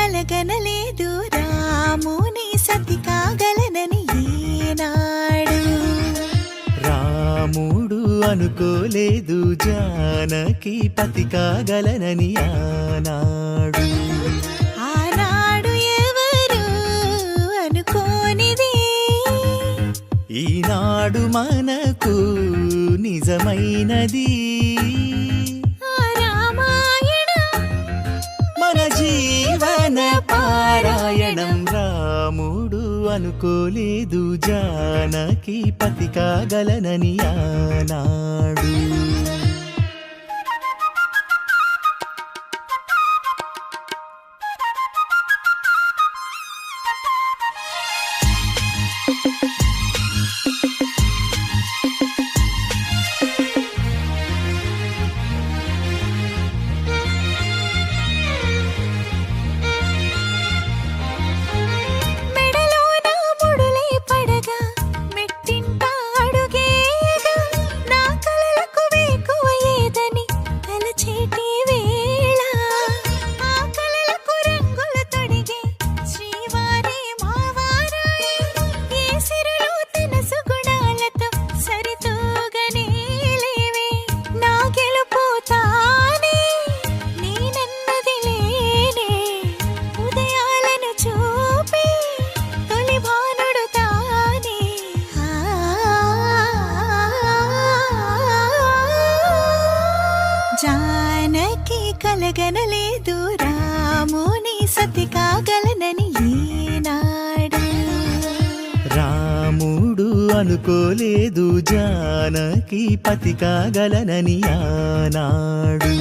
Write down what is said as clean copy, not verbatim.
కలగనలేదు రాముని సతి కాగలనని ఈనాడు. రాముడు అనుకోలేదు జానకి పతి కాగలనని ఆనాడు. ఆనాడు ఎవరు అనుకోనిది ఈనాడు మనకు నిజమైనది. మన జీవన పారాయణం. రాముడు అనుకోలేదు జానకి పతి కాగలనని ఆనాడు. జానకి కలగనలేదు రాముని సతి కాగలనని ఈనాడు. రాముడు అనుకోలేదు జానకి పతి కాగలనని ఆనాడు.